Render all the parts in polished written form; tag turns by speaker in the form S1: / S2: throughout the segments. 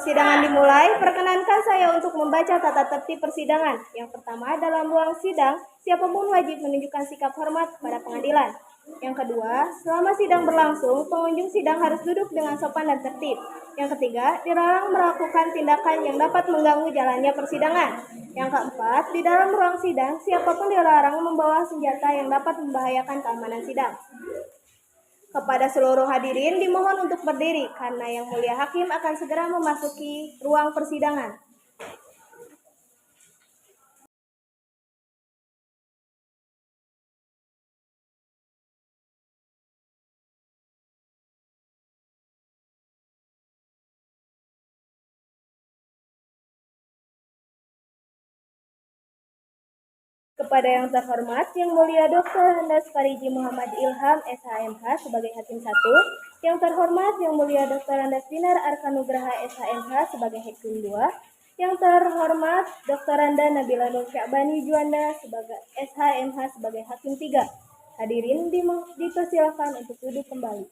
S1: persidangan dimulai, perkenankan saya untuk membaca tata tertib persidangan. Yang pertama, dalam ruang sidang, siapapun wajib menunjukkan sikap hormat kepada pengadilan. Yang kedua, selama sidang berlangsung, pengunjung sidang harus duduk dengan sopan dan tertib. Yang ketiga, dilarang melakukan tindakan yang dapat mengganggu jalannya persidangan. Yang keempat, di dalam ruang sidang, siapapun dilarang membawa senjata yang dapat membahayakan keamanan sidang. Kepada seluruh hadirin dimohon untuk berdiri karena Yang Mulia Hakim akan segera memasuki ruang persidangan. Kepada yang terhormat, Yang Mulia Dr. Andes Pariji Muhammad Ilham, SHMH sebagai Hakim 1, yang terhormat Yang Mulia Dr. Andes Dinar Arkanugraha, SHMH sebagai Hakim 2, yang terhormat Dr. Anda Nabila Nur Sya'bani Juanda sebagai SHMH sebagai Hakim 3. Hadirin dipersilakan untuk duduk kembali.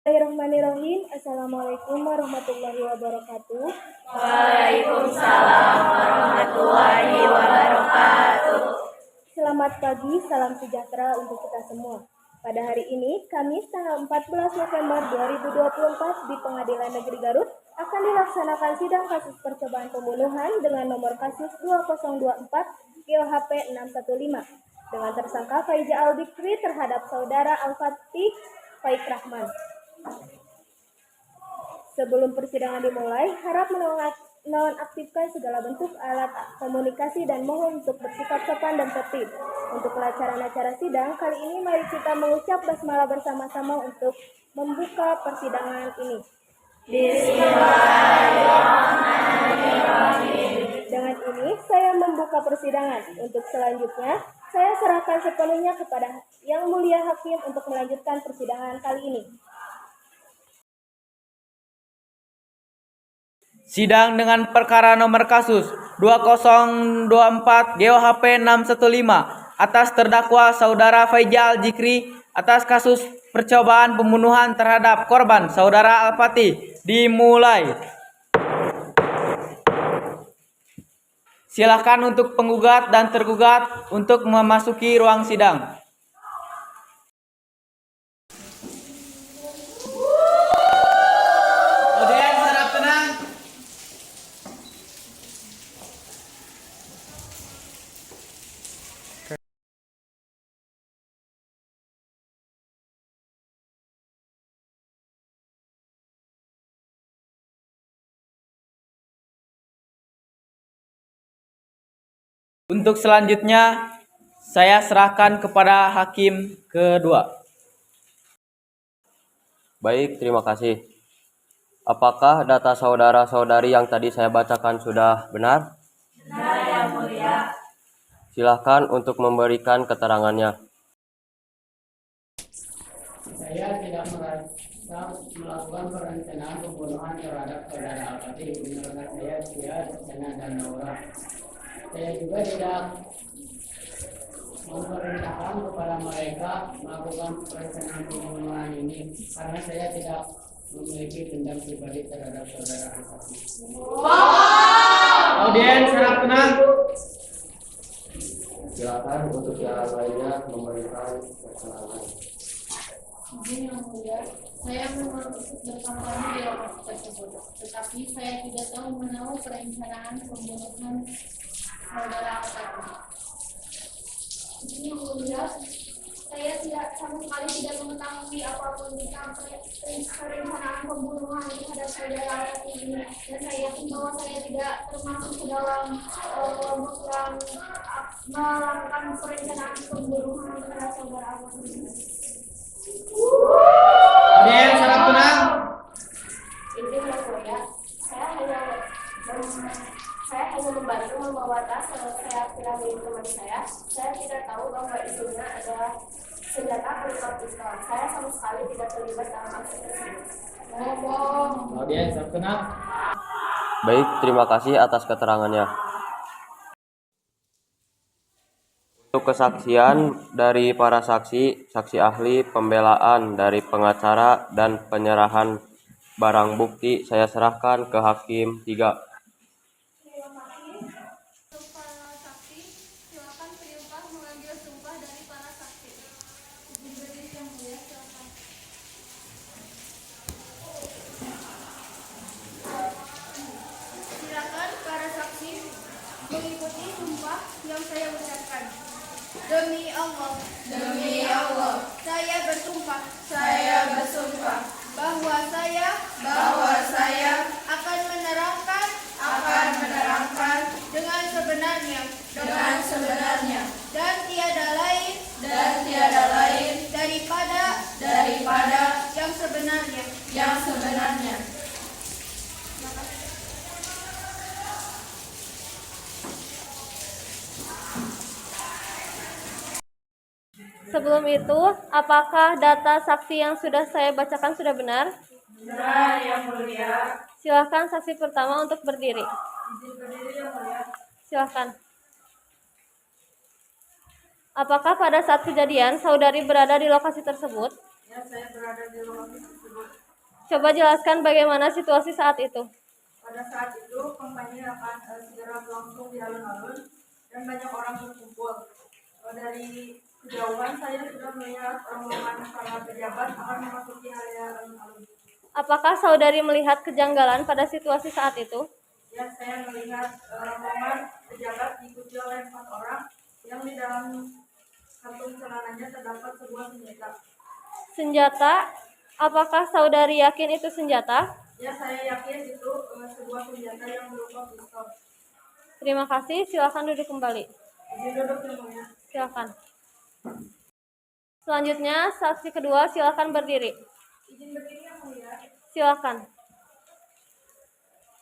S1: Bismillahirrahmanirrahim. Assalamualaikum warahmatullahi wabarakatuh.
S2: Waalaikumsalam warahmatullahi wabarakatuh.
S1: Selamat pagi, salam sejahtera untuk kita semua. Pada hari ini, Kamis tanggal 14 November 2024 di Pengadilan Negeri Garut akan dilaksanakan sidang kasus percobaan pembunuhan dengan nomor kasus 2024 GOHP 615 dengan tersangka Faiza Al-Bikri terhadap saudara Al-Fatih Faik Rahman. Sebelum persidangan dimulai, harap menonaktifkan segala bentuk alat komunikasi dan mohon untuk bersikap sopan dan tertib. Untuk kelancaran acara sidang, kali ini mari kita mengucap basmalah bersama-sama untuk membuka persidangan ini.
S2: Bismillahirrahmanirrahim.
S1: Dengan ini, saya membuka persidangan. Untuk selanjutnya, saya serahkan sepenuhnya kepada Yang Mulia Hakim untuk melanjutkan persidangan kali ini.
S3: Sidang dengan perkara nomor kasus 2024 GOHP 615 atas terdakwa saudara Faiza Al-Bikri atas kasus percobaan pembunuhan terhadap korban saudara Al-Fatih dimulai. Silakan untuk penggugat dan tergugat untuk memasuki ruang sidang. Untuk selanjutnya, saya serahkan kepada hakim kedua.
S4: Baik, terima kasih. Apakah data saudara-saudari yang tadi saya bacakan sudah benar?
S2: Benar, Yang Mulia.
S4: Silahkan untuk memberikan keterangannya.
S5: Saya tidak melakukan perencanaan pembunuhan terhadap saudara Al-Fatih. Menurut saya dia Sena dan Naura. Saya juga tidak memerintahkan kepada mereka melakukan perencanaan pembunuhan ini karena saya tidak memiliki dendam pribadi terhadap saudara Al-Fatih.
S3: Audiens harap tenang.
S4: Silakan untuk yang lainnya memberikan keterangan.
S6: Izin Yang Mulia, saya memang berkampanye di lokasi tersebut, tetapi saya tidak tahu menahu perencanaan pembunuhan saudara Al-Fatih. Izin Yang Mulia, saya sama sekali tidak mengetahui apapun tentang perencanaan pembunuhan terhadap saudara Al-Fatih ini, dan saya yakin bahwa saya tidak termasuk ke dalam kelompok yang melakukan perencanaan pembunuhan terhadap saudara Al-Fatih.
S3: Audiens harap tenang.
S6: Izin Yang Mulia, saya hanya membantu membawa tas. Saya bilang milik teman saya. Saya tidak tahu bahwa isinya ada senjata berupa pistol. Saya sama sekali tidak terlibat dalam aksi tersebut.
S3: Audiens harap tenang.
S4: Baik, terima kasih atas keterangannya. Untuk kesaksian dari para saksi, saksi ahli, pembelaan dari pengacara, dan penyerahan barang bukti saya serahkan ke Hakim 3.
S6: Para saksi, silakan perimpah mengambil sumpah dari para saksi. Izin berdiri yang mulia, silakan.
S1: Silakan para saksi mengikuti sumpah yang saya ucapkan. Demi Allah, saya bersumpah bahwa saya akan menerangkan dengan sebenarnya dan tiada lain daripada yang sebenarnya. Sebelum itu, apakah data saksi yang sudah saya bacakan sudah benar?
S2: Benar, Yang Mulia.
S6: Silakan saksi pertama untuk berdiri.
S2: Izin berdiri, Yang Mulia.
S6: Silakan. Apakah pada saat kejadian saudari berada di lokasi tersebut?
S2: Ya, saya berada di lokasi tersebut.
S6: Coba jelaskan bagaimana situasi saat itu.
S2: Pada saat itu, kampanye akan segera berlangsung di alun-alun dan banyak orang berkumpul. Dari kejauhan saya sudah melihat rombongan para pejabat akan memasuki area alun-alun.
S6: Apakah saudari melihat kejanggalan pada situasi saat itu?
S2: Ya, saya melihat rombongan pejabat diikuti oleh 4 orang yang di dalam kantung celananya terdapat sebuah senjata.
S6: Senjata? Apakah saudari yakin itu senjata?
S2: Ya, saya yakin itu sebuah senjata yang berupa pistol.
S6: Terima kasih, silakan duduk kembali.
S2: Izin duduk, Yang Mulia.
S6: Silakan. Selanjutnya, saksi kedua silakan berdiri.
S2: Izin berdiri, Yang Mulia.
S6: Silakan.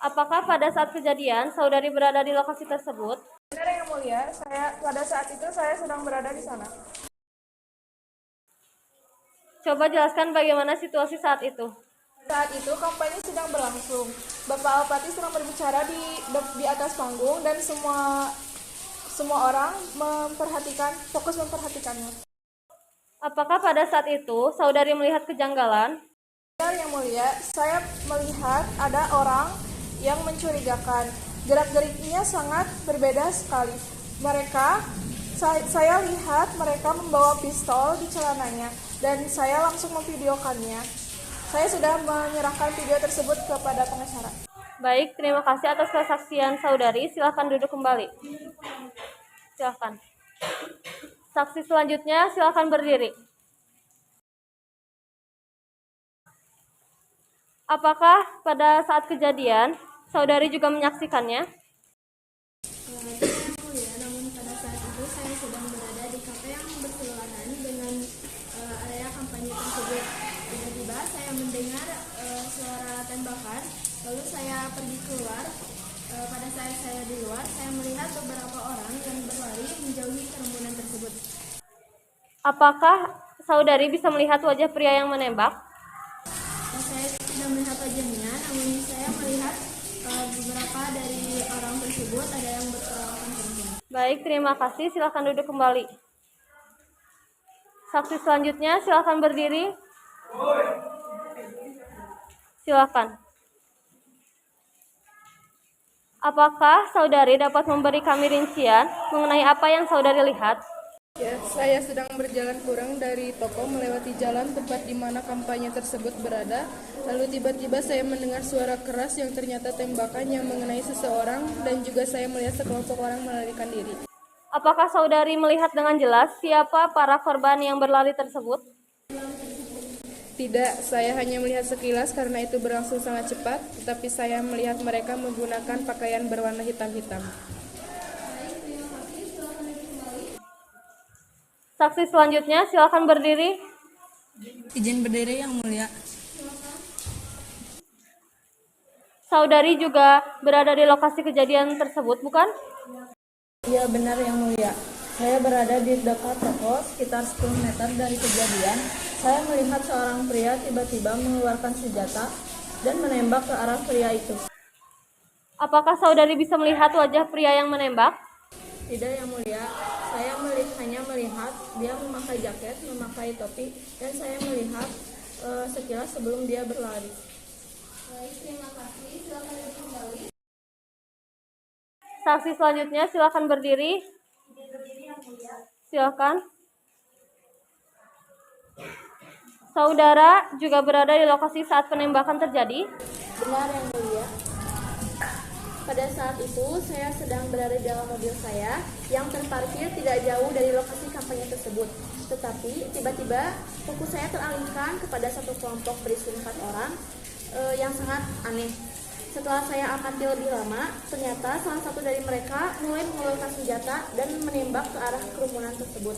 S6: Apakah pada saat kejadian saudari berada di lokasi tersebut?
S7: Benar Yang Mulia, pada saat itu saya sedang berada di sana.
S6: Coba jelaskan bagaimana situasi saat itu.
S7: Saat itu kampanye sedang berlangsung. Bapak Alpati sedang berbicara di atas panggung dan semua orang fokus memperhatikannya.
S6: Apakah pada saat itu saudari melihat kejanggalan?
S7: Benar Yang Mulia, saya melihat ada orang yang mencurigakan. Gerak-geriknya sangat berbeda sekali. Saya lihat mereka membawa pistol di celananya dan saya langsung memvideokannya. Saya sudah menyerahkan video tersebut kepada pengacara.
S6: Baik, terima kasih atas kesaksian saudari. Silakan duduk kembali. Silakan. Saksi selanjutnya silakan berdiri. Apakah pada saat kejadian saudari juga menyaksikannya?
S8: Namun pada saat itu saya sedang berada di kafe yang bersebelahan dengan area kampanye tersebut. Tiba-tiba saya mendengar suara tembakan, lalu saya pergi keluar. Pada saat saya di luar, saya melihat beberapa orang yang berlari menjauhi kerumunan tersebut.
S6: Apakah saudari bisa melihat wajah pria yang menembak?
S8: Saya tidak melihat wajahnya, namun saya melihat beberapa dari orang tersebut ada yang berperawakan perempuan.
S6: Baik, terima kasih. Silakan duduk kembali. Saksi selanjutnya silakan berdiri. Silakan. Apakah saudari dapat memberi kami rincian mengenai apa yang saudari lihat?
S7: Ya, saya sedang berjalan pulang dari toko melewati jalan tempat di mana kampanye tersebut berada. Lalu tiba-tiba saya mendengar suara keras yang ternyata tembakan yang mengenai seseorang dan juga saya melihat sekelompok orang melarikan diri.
S6: Apakah saudari melihat dengan jelas siapa para korban yang berlari tersebut?
S7: Tidak, saya hanya melihat sekilas karena itu berlangsung sangat cepat, tetapi saya melihat mereka menggunakan pakaian berwarna hitam-hitam.
S6: Saksi selanjutnya silakan berdiri.
S9: Izin berdiri Yang Mulia.
S6: Saudari juga berada di lokasi kejadian tersebut, bukan?
S9: Iya benar Yang Mulia. Saya berada di dekat toko sekitar 10 meter dari kejadian. Saya melihat seorang pria tiba-tiba mengeluarkan senjata dan menembak ke arah pria itu.
S6: Apakah saudari bisa melihat wajah pria yang menembak?
S9: Tidak Yang Mulia, Saya hanya melihat dia memakai jaket, memakai topi, dan saya melihat sekilas sebelum dia berlari.
S8: Baik, terima kasih. Silakan duduk kembali.
S1: Saksi selanjutnya silakan berdiri. Silakan. Saudara juga berada di lokasi saat penembakan terjadi.
S9: Benar yang mulia. Pada saat itu saya sedang berada di dalam mobil saya yang terparkir tidak jauh dari lokasi kampanye tersebut. Tetapi tiba-tiba fokus saya teralihkan kepada satu kelompok berisi 4 orang yang sangat aneh. Setelah saya amati lebih lama, ternyata salah satu dari mereka mulai mengeluarkan senjata dan menembak ke arah kerumunan tersebut.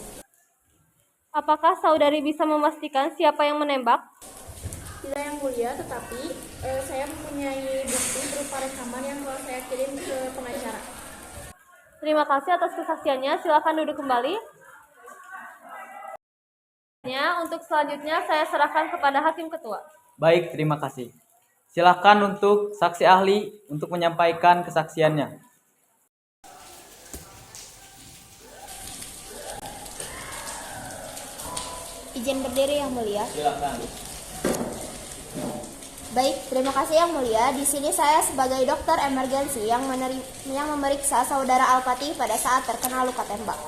S1: Apakah saudari bisa memastikan siapa yang menembak?
S9: Tidak yang mulia, tetapi saya mempunyai bukti berupa rekaman yang telah saya kirim ke pengacara.
S1: Terima kasih atas kesaksiannya. Silakan duduk kembali. Untuk selanjutnya saya serahkan kepada Hakim Ketua.
S3: Baik, terima kasih. Silakan untuk saksi ahli untuk menyampaikan kesaksiannya.
S10: Izin berdiri yang mulia.
S3: Silakan.
S10: Baik, terima kasih yang mulia. Di sini saya sebagai dokter emergensi yang memeriksa saudara Alpati pada saat terkena luka tembak.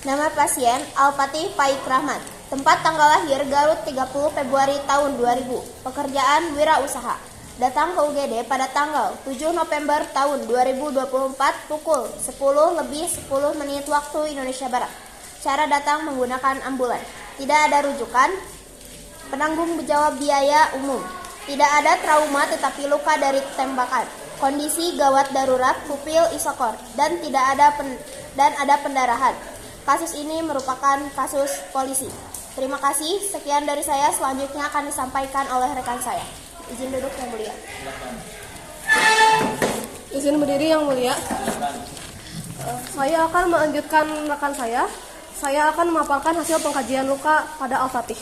S10: Nama pasien Alpati Faik Rahmat. Tempat tanggal lahir Garut 30 Februari tahun 2000. Pekerjaan wirausaha. Datang ke UGD pada tanggal 7 November tahun 2024 pukul 10:10 waktu Indonesia Barat. Cara datang menggunakan ambulan. Tidak ada rujukan. Penanggung jawab biaya umum. Tidak ada trauma tetapi luka dari tembakan. Kondisi gawat darurat pupil isokor dan ada pendarahan. Kasus ini merupakan kasus polisi. Terima kasih. Sekian dari saya. Selanjutnya akan disampaikan oleh rekan saya. Izin duduk yang mulia.
S7: Izin berdiri yang mulia. Saya akan melanjutkan rekan saya. Saya akan memaparkan hasil pengkajian luka pada Al-Fatih.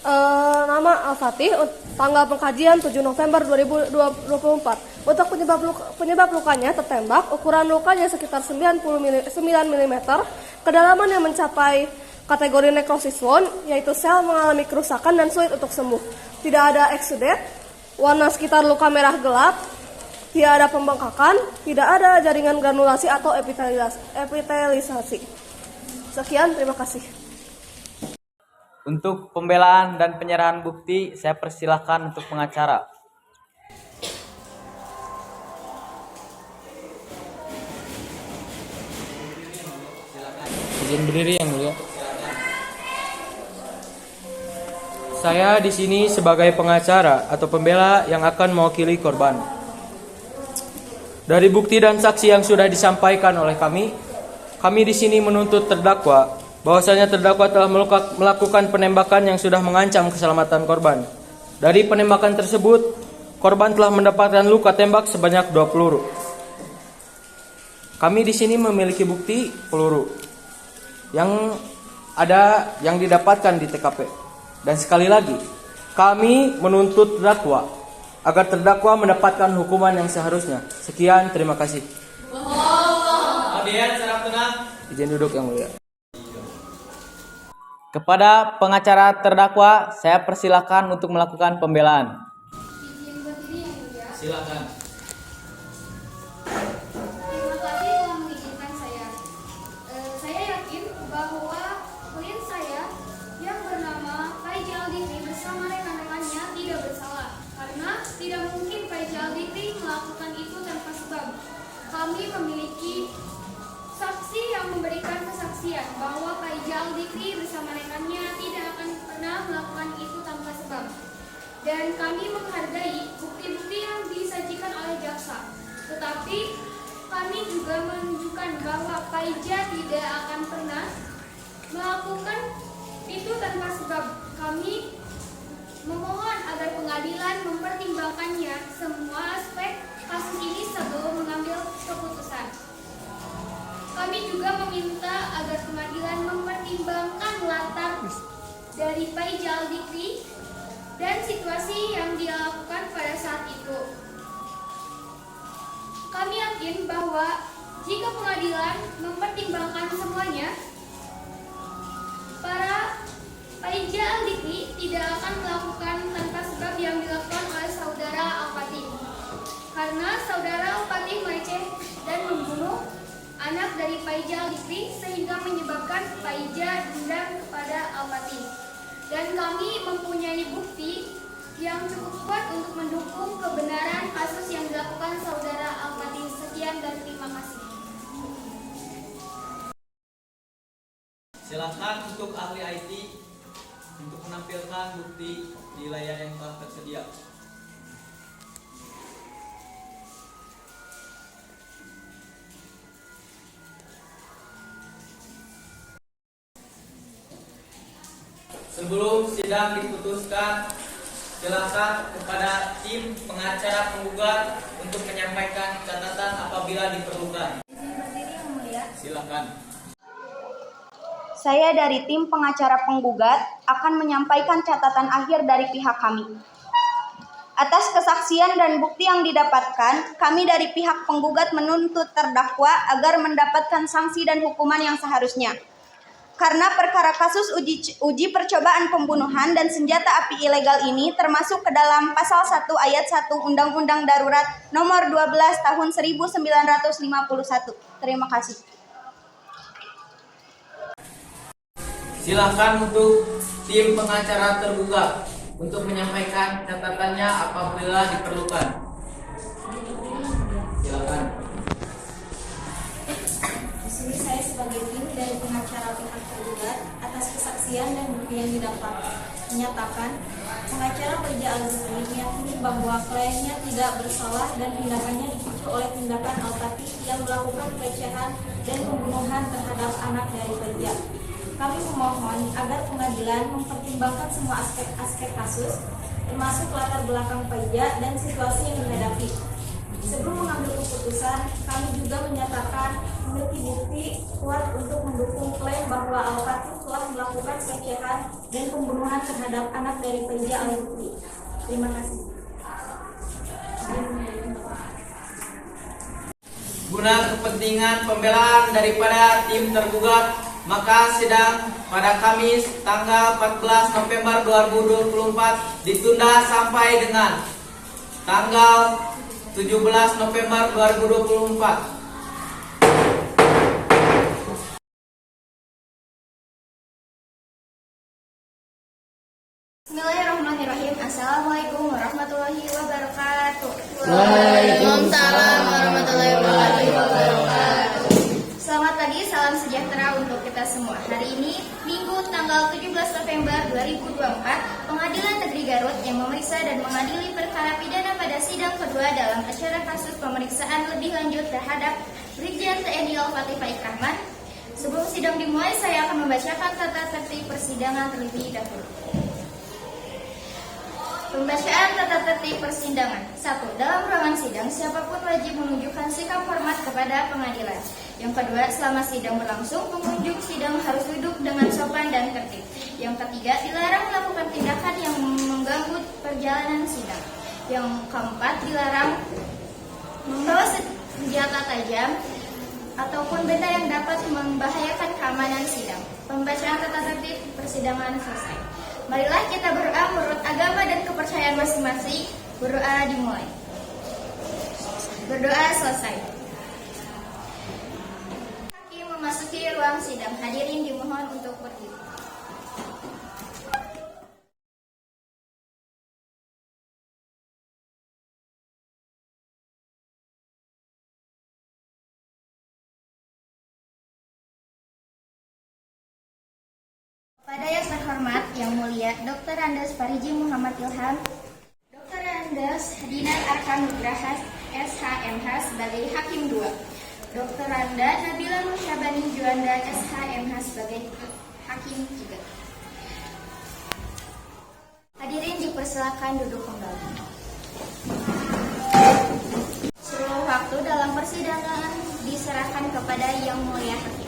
S7: Nama Al-Fatih, tanggal pengkajian 7 November 2024. Untuk penyebab lukanya tertembak, ukuran lukanya sekitar 9 mm, kedalaman yang mencapai kategori necrosis wound, yaitu sel mengalami kerusakan dan sulit untuk sembuh. Tidak ada exudate, warna sekitar luka merah gelap, tidak ada pembengkakan, tidak ada jaringan granulasi atau epitelisasi. Sekian, terima kasih.
S3: Untuk pembelaan dan penyerahan bukti, saya persilahkan untuk pengacara.
S11: Izin berdiri yang mulia. Saya di sini sebagai pengacara atau pembela yang akan mewakili korban. Dari bukti dan saksi yang sudah disampaikan oleh kami di sini menuntut terdakwa bahwasanya terdakwa telah melakukan penembakan yang sudah mengancam keselamatan korban. Dari penembakan tersebut, korban telah mendapatkan luka tembak sebanyak 2 peluru. Kami di sini memiliki bukti peluru yang didapatkan di TKP. Dan sekali lagi, kami menuntut terdakwa agar terdakwa mendapatkan hukuman yang seharusnya. Sekian, terima kasih.
S3: Kemudian serah tenang.
S11: Izin duduk yang mulia.
S3: Kepada pengacara terdakwa, saya persilakan untuk melakukan pembelaan.
S8: Izin berdiri yang mulia.
S3: Silakan.
S8: Terima kasih telah mengizinkan saya. Saya yakin bahwa klien saya yang bernama Faijal Dikri bersama rekan-rekannya tidak bersalah, karena tidak mungkin Faijal Dikri melakukan itu tanpa sebab. Kami memiliki saksi yang memberikan kesaksian bahwa Faijal Dikri bersama rekannya tidak akan pernah melakukan itu tanpa sebab. Dan kami menghargai bukti-bukti yang disajikan oleh jaksa. Tetapi kami juga menunjukkan bahwa Faijal tidak akan pernah melakukan itu tanpa sebab. Kami memohon agar pengadilan mempertimbangkannya semua aspek kasus ini sebelum mengambil keputusan. Kami juga meminta agar pengadilan mempertimbangkan latar dari Faijal Dikri dan situasi yang dia lakukan pada saat itu. Kami yakin bahwa Jika pengadilan mempertimbangkan semuanya, para Paija Al-Dikri tidak akan melakukan tanpa sebab yang dilakukan oleh saudara Al-Fatih. Karena saudara Al-Fatih meleceh dan membunuh anak dari Paija Al-Dikri sehingga menyebabkan Paija dendam kepada Al-Fatih. Dan kami mempunyai bukti yang cukup kuat untuk mendukung kebenaran kasus yang dilakukan saudara Al-Fatih. Sekian dan terima kasih.
S3: Silakan untuk ahli IT untuk menampilkan bukti di layar yang telah tersedia. Sebelum sidang diputuskan, silakan kepada tim pengacara penggugat untuk menyampaikan catatan apabila diperlukan. Silakan.
S10: Saya dari tim pengacara penggugat akan menyampaikan catatan akhir dari pihak kami. Atas kesaksian dan bukti yang didapatkan, kami dari pihak penggugat menuntut terdakwa agar mendapatkan sanksi dan hukuman yang seharusnya. Karena perkara kasus uji percobaan pembunuhan dan senjata api ilegal ini termasuk ke dalam pasal 1 ayat 1 Undang-Undang Darurat nomor 12 tahun 1951. Terima kasih.
S3: Silakan untuk tim pengacara tergugat untuk menyampaikan catatannya apabila diperlukan. Silakan.
S12: Di sini saya sebagai tim dari pengacara pihak tergugat atas kesaksian dan bukti yang didapat menyatakan pengacara Paija Al-Dikri meyakini bahwa kliennya tidak bersalah dan tindakannya dipicu oleh tindakan Al-Fatih yang melakukan pelecehan dan pembunuhan terhadap anak dari Paija. Kami memohon agar pengadilan mempertimbangkan semua aspek kasus, termasuk latar belakang Paija dan situasi yang dihadapi. Sebelum mengambil keputusan, kami juga menyatakan memiliki bukti kuat untuk mendukung klaim bahwa Al-Fatih telah melakukan pelecehan dan pembunuhan terhadap anak dari Paija Al-Dikri. Terima kasih.
S3: Guna kepentingan pembelaan daripada tim tergugat, maka sidang pada Kamis tanggal 14 November 2024 ditunda sampai dengan tanggal 17 November 2024.
S8: Bismillahirrahmanirrahim. Assalamualaikum warahmatullahi wabarakatuh.
S6: Waalaikumsalam warahmatullahi wabarakatuh.
S8: Selamat pagi, salam sejahtera untuk kita semua. Hari ini, Minggu tanggal 17 November 2024, Pengadilan Negeri Garut yang memeriksa dan mengadili perkara pidana pada sidang kedua dalam acara kasus pemeriksaan lebih lanjut terhadap Brigjen TNI Al-Fatih Faik Rahmat. Sebelum sidang dimulai, saya akan membacakan tata tertib persidangan terlebih dahulu. Pembacaan tata tertib persidangan. 1. Dalam ruangan sidang, siapapun wajib menunjukkan sikap hormat kepada pengadilan. Yang kedua, selama sidang berlangsung, pengunjung sidang harus duduk dengan sopan dan tertib. Yang ketiga, dilarang melakukan tindakan yang mengganggu perjalanan sidang. Yang keempat, dilarang membawa senjata tajam ataupun benda yang dapat membahayakan keamanan sidang. Pembacaan tata tertib persidangan selesai. Marilah kita berdoa menurut agama dan kepercayaan masing-masing. Berdoa dimulai. Berdoa selesai. Hakim memasuki ruang sidang. Hadirin dimohon untuk berdiri. Pada yang terhormat, yang mulia, Dr. Andes Pariji Muhammad Ilham, Dr. Andes Dinar Arkan Nugraha, SHMH sebagai Hakim 2, Dr. Anda Nabila Nusyabani Juanda, SHMH sebagai Hakim 3. Hadirin dipersilakan duduk kembali. Seluruh waktu dalam persidangan diserahkan kepada Yang Mulia Hakim.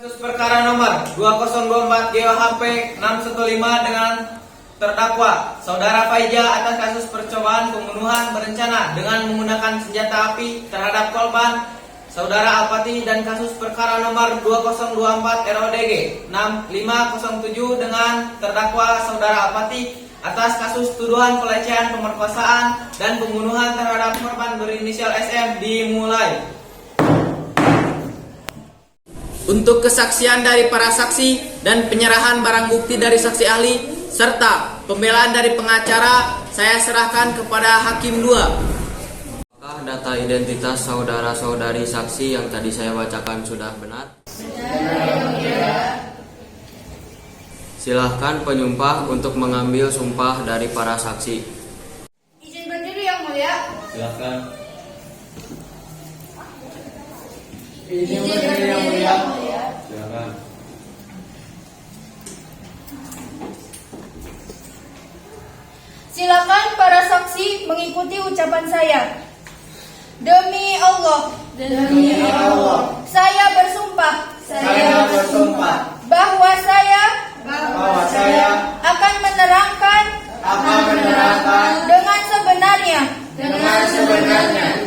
S3: Kasus perkara nomor 2024 GOHP 615 dengan terdakwa Saudara Paija atas kasus percobaan pembunuhan berencana dengan menggunakan senjata api terhadap korban Saudara Alpati dan kasus perkara nomor 2024 RODG 6507 dengan terdakwa Saudara Alpati atas kasus tuduhan pelecehan, pemerkosaan, dan pembunuhan terhadap korban berinisial SM dimulai. Untuk kesaksian dari para saksi dan penyerahan barang bukti dari saksi ahli serta pembelaan dari pengacara, saya serahkan kepada Hakim 2.
S4: Apakah data identitas saudara-saudari saksi yang tadi saya bacakan sudah benar? Silahkan penyumpah untuk mengambil sumpah dari para saksi.
S6: Izin berdiri yang mulia.
S4: Silahkan.
S6: Izin berdiri yang mulia.
S4: Silahkan.
S6: Silakan para saksi mengikuti ucapan saya. Demi Allah.
S3: Demi Allah.
S6: Saya bersumpah.
S3: Saya bersumpah
S6: Bahwa saya
S3: akan menerangkan
S6: dengan sebenarnya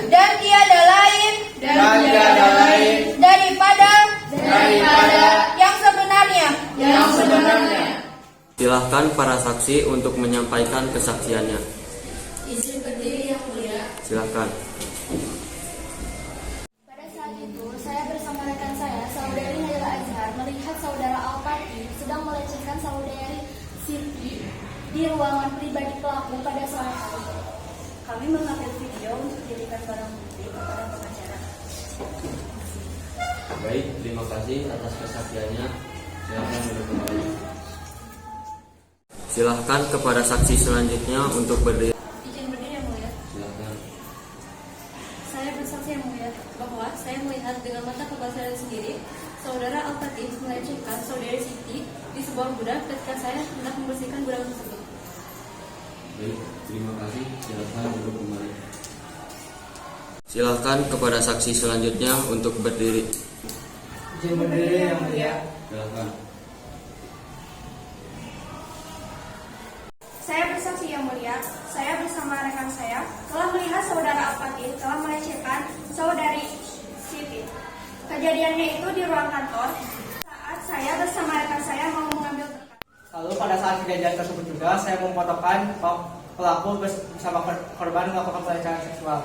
S6: dan tiada lain daripada yang sebenarnya.
S4: Silahkan para saksi untuk menyampaikan kesaksiannya.
S6: Izin berdiri yang mulia.
S4: Silahkan.
S8: Pada saat itu, saya bersama rekan saya, saudari Naila Azhar, melihat saudara Alpati sedang melecehkan saudari Siti di ruangan pribadi pelaku pada sore hari. Kami mengambil video untuk dijadikan barang bukti kepada pengacara.
S4: Baik, terima kasih atas kesaksiannya. Silahkan duduk kembali. Silahkan kepada saksi selanjutnya untuk berdiri.
S6: Izin berdiri yang mulia.
S4: Silahkan.
S6: Saya bersaksi yang mulia bahwa saya melihat dengan mata kepala saya sendiri saudara Alpati melecehkan saudari Siti di sebuah gudang ketika saya hendak membersihkan gudang tersebut.
S4: Baik, terima kasih. Silahkan duduk kembali. Silahkan kepada saksi selanjutnya untuk berdiri.
S3: Izin berdiri yang mulia.
S4: Silahkan.
S1: Saya bersaksi yang mulia, saya bersama rekan saya telah melihat saudara Alpati telah melecehkan saudari Siti. Kejadiannya itu di ruang kantor saat saya bersama rekan saya mau mengambil berkas.
S3: Lalu pada saat kejadian tersebut juga saya memfotokan pelaku bersama korban melakukan pelecehan seksual.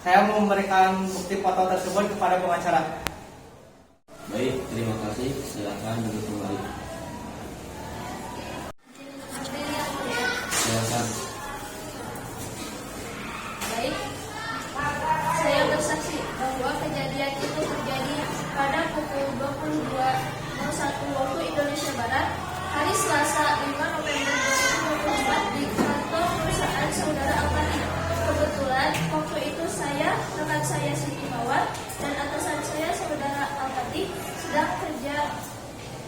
S3: Saya memberikan bukti foto tersebut kepada pengacara.
S4: Baik, terima kasih. Silahkan duduk kembali. Silahkan.
S6: Baik, saya bersaksi bahwa kejadian itu terjadi pada pukul 22.01 waktu Indonesia Barat, hari Selasa 5 November 2024 di kantor perusahaan saudara Alpati. Kebetulan waktu itu saya, rekan saya Siti Mawar, dan atasan saya saudara Alpati sedang kerja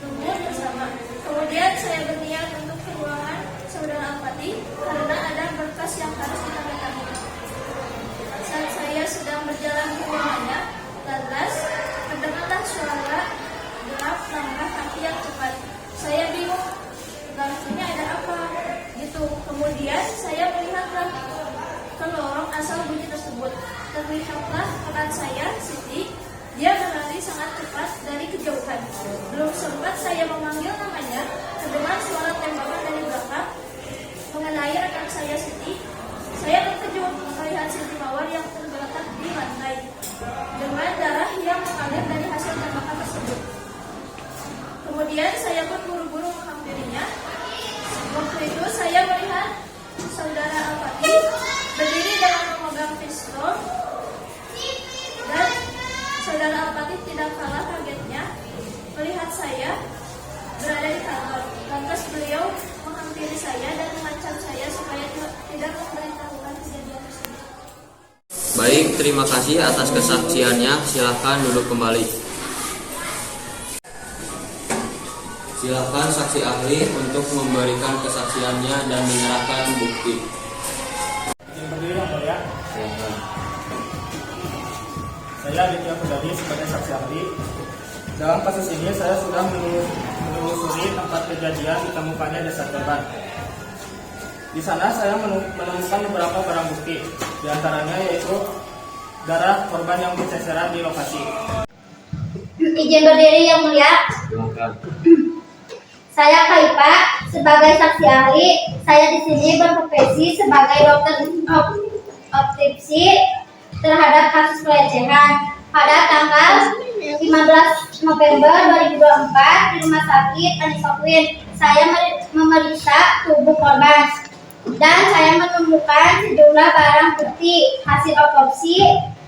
S6: lembur bersama. Kemudian saya berniat untuk ke ruangan saudara Alpati karena ada berkas yang harus ditandatangani. Saat saya sedang berjalan ke ruangannya, lantas terdengarlah suara derap langkah kaki yang cepat. Saya bingung, langkahnya ada apa? Gitu. Kemudian saya melihatlah ke lorong asal bunyi tersebut. Terlihatlah rekan saya, Siti. Dia berlari sangat cepat dari kejauhan. Belum sempat saya memanggil namanya, terdengar suara tembakan dari belakang mengenai rekan saya Siti. Saya terkejut melihat Siti Mawar yang tergeletak di lantai dengan darah yang mengalir dari hasil tembakan tersebut. Kemudian saya pun buru-buru menghampirinya. Waktu itu saya melihat saudara Alpati berdiri dengan memegang pistol dan saudara Alpati tidak kalah kagetnya melihat saya berada di kantor. Lantas beliau menghampiri saya dan mengancam saya supaya tidak memberitahukan kejadian tersebut.
S4: Baik, terima kasih atas kesaksiannya. Silahkan duduk kembali. Silahkan saksi ahli untuk memberikan kesaksiannya dan menyerahkan bukti.
S13: Izin berdiri yang mulia.
S4: Silahkan.
S13: Saya Aditya Pudadi sebagai saksi ahli. Dalam kasus ini saya sudah menelusuri tempat kejadian ditemukannya jasad korban. Di sana saya menemukan beberapa barang bukti, di antaranya yaitu darah korban yang berserakan di lokasi.
S10: Izin berdiri Yang Mulia.
S4: Silakan.
S10: Saya Kaipa sebagai saksi ahli. Saya di sini berprofesi sebagai dokter optipsi terhadap kasus pelecehan pada tanggal 15 November 2024 di Rumah Sakit Anisokwin. Saya memeriksa tubuh korban dan saya menemukan sejumlah barang bukti hasil otopsi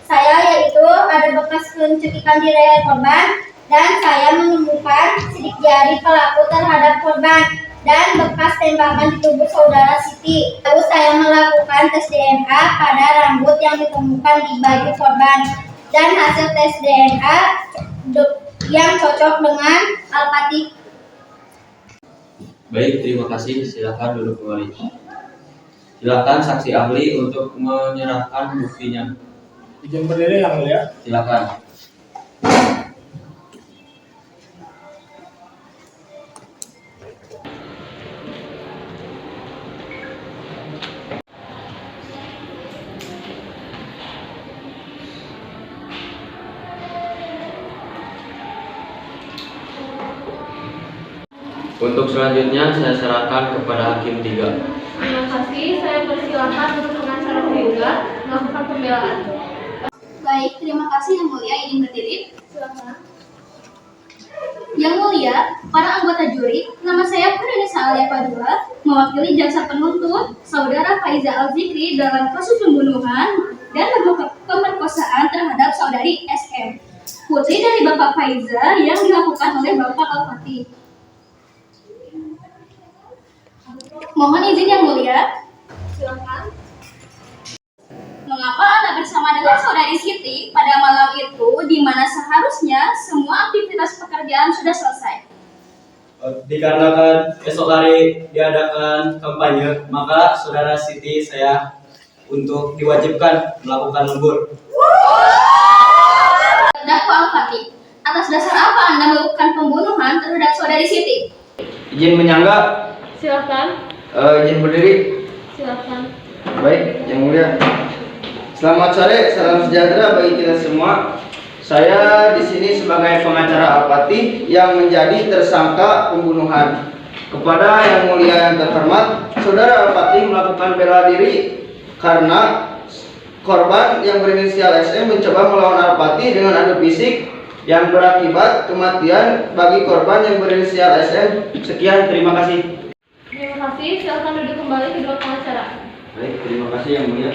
S10: saya, yaitu ada bekas pencekikan di leher korban, dan saya menemukan sidik jari pelaku terhadap korban dan bekas tembakan di tubuh saudara Siti. Lalu saya melakukan tes DNA pada rambut yang ditemukan di baju korban dan hasil tes DNA yang cocok dengan Al-Fatih.
S4: Baik, terima kasih. Silakan duduk kembali. Silakan saksi ahli untuk menyerahkan buktinya.
S13: Izin berdiri Yang Mulia.
S4: Silakan. Untuk selanjutnya saya serahkan kepada Hakim 3.
S8: Terima kasih, saya persilahkan untuk pengacara penggugat melakukan pembelaan.
S10: Baik, terima kasih Yang Mulia. Izin berdiri.
S8: Silakan.
S10: Yang Mulia, para anggota juri, nama saya Purnisa Alia Padula, mewakili jaksa penuntut Saudara Faiza Al-Zikri dalam kasus pembunuhan dan pemerkosaan terhadap saudari SM, putri dari Bapak Faiza yang dilakukan oleh Bapak Al-Fatih. Mohon izin Yang Mulia.
S8: Silakan.
S10: Mengapa Anda bersama dengan saudari Siti pada malam itu di mana seharusnya semua aktivitas pekerjaan sudah selesai?
S14: Dikarenakan esok hari diadakan kampanye, maka saudara Siti saya untuk diwajibkan melakukan lembur.
S10: Terdakwa Al-Fatih, atas dasar apa Anda melakukan pembunuhan terhadap saudari Siti?
S14: Izin menyangga.
S8: Silakan.
S14: Izin berdiri.
S8: Silakan.
S14: Baik, Yang Mulia. Selamat sore, salam sejahtera bagi kita semua. Saya di sini sebagai pengacara Al-Fatih yang menjadi tersangka pembunuhan. Kepada Yang Mulia yang terhormat, saudara Al-Fatih melakukan bela diri karena korban yang berinisial SM mencoba melawan Al-Fatih dengan adu fisik yang berakibat kematian bagi korban yang berinisial SM. Sekian, terima kasih.
S8: Terima kasih, silakan duduk kembali kedua pengacara.
S14: Baik, terima kasih Yang Mulia.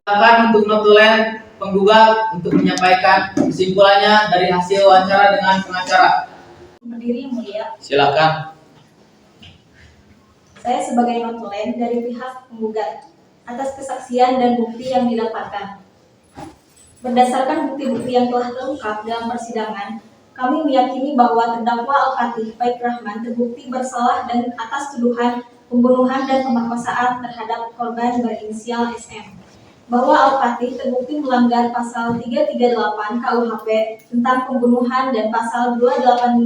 S3: Silakan untuk notulen penggugat untuk menyampaikan kesimpulannya dari hasil wawancara dengan pengacara.
S12: Berdiri Yang Mulia.
S3: Silakan.
S12: Saya sebagai notulen dari pihak penggugat atas kesaksian dan bukti yang didapatkan. Berdasarkan bukti-bukti yang telah terungkap dalam persidangan, kami meyakini bahwa terdakwa Al-Fatih Faik Rahman terbukti bersalah dan atas tuduhan pembunuhan dan pemerkosaan terhadap korban berinisial SM. Bahwa Al-Fatih terbukti melanggar pasal 338 KUHP tentang pembunuhan dan pasal 285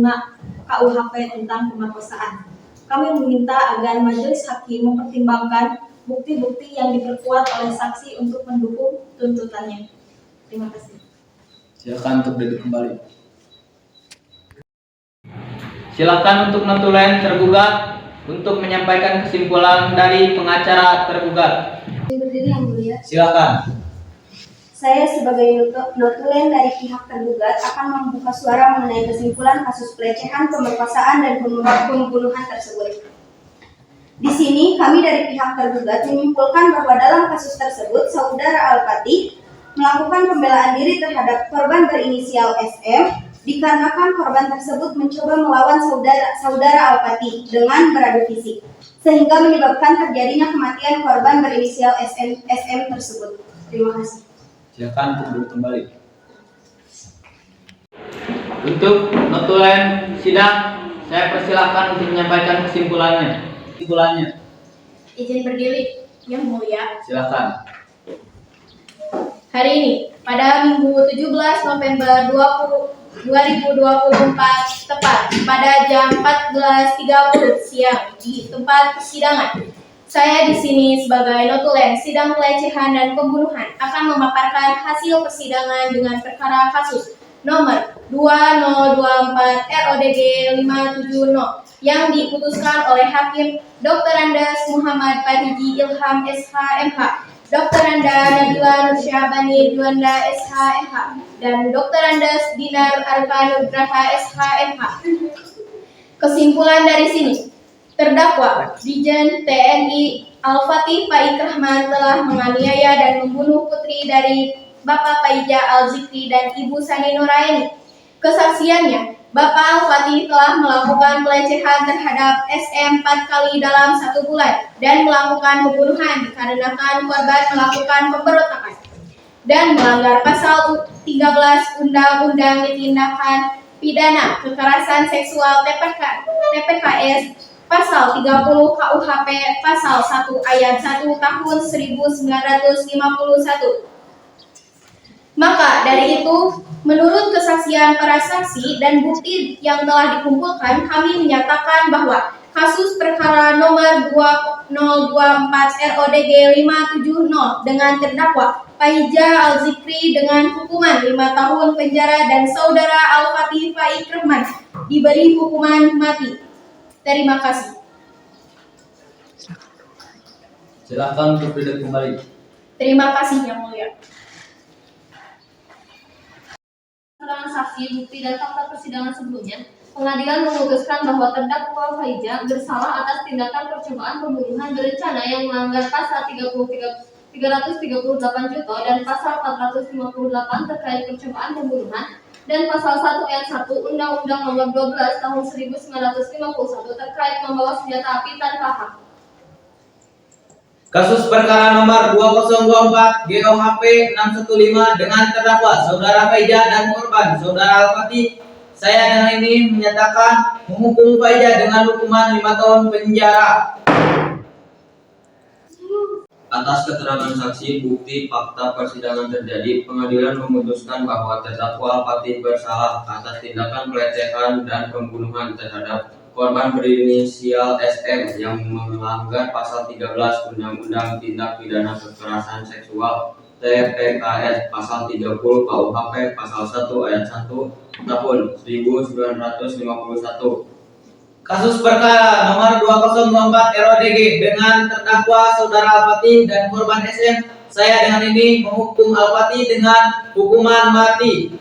S12: KUHP tentang pemerkosaan. Kami meminta agar majelis hakim mempertimbangkan bukti-bukti yang diperkuat oleh saksi untuk mendukung tuntutannya. Terima kasih.
S3: Silakan untuk duduk kembali. Silakan untuk notulen tergugat untuk menyampaikan kesimpulan dari pengacara tergugat.
S10: Berdiri Yang Mulia.
S3: Silakan.
S10: Saya sebagai notulen dari pihak tergugat akan membuka suara mengenai kesimpulan kasus pelecehan, pemerkosaan, dan pembunuhan tersebut. Di sini kami dari pihak tergugat menyimpulkan bahwa dalam kasus tersebut saudara Al-Fatih melakukan pembelaan diri terhadap korban berinisial SM dikarenakan korban tersebut mencoba melawan saudara Al-Fatih dengan beradu fisik, sehingga menyebabkan terjadinya kematian korban berinisial SM tersebut. Terima kasih.
S3: Silakan untuk duduk kembali. Untuk notulen sidang, saya persilahkan untuk menyampaikan kesimpulannya.
S10: Izin berdiri, Yang Mulia.
S3: Silakan.
S10: Hari ini, pada Minggu 17 November 2024, tepat pada jam 14.30 siang di tempat persidangan,
S1: Saya di sini sebagai notulen sidang pelecehan dan pembunuhan akan memaparkan hasil persidangan dengan perkara kasus nomor 2024 RODG 570 yang diputuskan oleh Hakim Dr. Andes Muhammad Parigi Ilham SH.MH, Dr. Anda Nabila Nursyabani Juanda SH.MH, dan Dr. Andes Dinar Arka Nugraha SH.MH. Kesimpulan dari sini, terdakwa Dijen TNI Al-Fatih Faik Rahman telah menganiaya dan membunuh putri dari Bapak Paija Al-Zikri dan Ibu Sani Nuraini. Kesaksiannya, Bapak Al-Fatih telah melakukan pelecehan terhadap SM 4 kali dalam 1 bulan dan melakukan pembunuhan dikarenakan korban melakukan pemberontakan dan melanggar pasal 13 Undang-Undang Tindakan Pidana Kekerasan Seksual TPKS Pasal 30 KUHP Pasal 1 Ayat 1 Tahun 1951. Maka dari itu, menurut kesaksian para saksi dan bukti yang telah dikumpulkan, kami menyatakan bahwa kasus perkara nomor 2024 RODG 570 dengan terdakwa Paija Al-Zikri dengan hukuman 5 tahun penjara dan saudara Al-Fatih Faik Rahman diberi hukuman mati. Terima kasih.
S11: Silakan untuk duduk kembali.
S1: Terima kasih Yang Mulia. Keterangan saksi, bukti dan fakta persidangan sebelumnya, pengadilan memutuskan bahwa terdakwa Faija bersalah atas tindakan percobaan pembunuhan berencana yang melanggar pasal 338 Junto dan pasal 458 terkait percobaan pembunuhan dan pasal 1 ayat 1 Undang-Undang Nomor 12 Tahun 1951 terkait membawa senjata api tanpa hak.
S3: Kasus perkara nomor 2024 GOHP 615 dengan terdakwa Saudara Faija dan korban Saudara Al-Fatih. Saya dengan ini menyatakan menghukum Faija dengan hukuman 5 tahun penjara.
S4: Atas keterangan saksi, bukti, fakta persidangan terjadi, pengadilan memutuskan bahwa terdakwa Al-Fatih bersalah atas tindakan pelecehan dan pembunuhan terhadap korban berinisial SM yang melanggar pasal 13 Undang-Undang Tindak Pidana Kekerasan Seksual TPKS pasal 30 KUHP pasal 1 ayat 1 tahun 1951.
S3: Kasus perkara nomor 2024 RODG dengan terdakwa Saudara Al-Fatih dan korban SM. Saya dengan ini menghukum Al-Fatih dengan hukuman mati.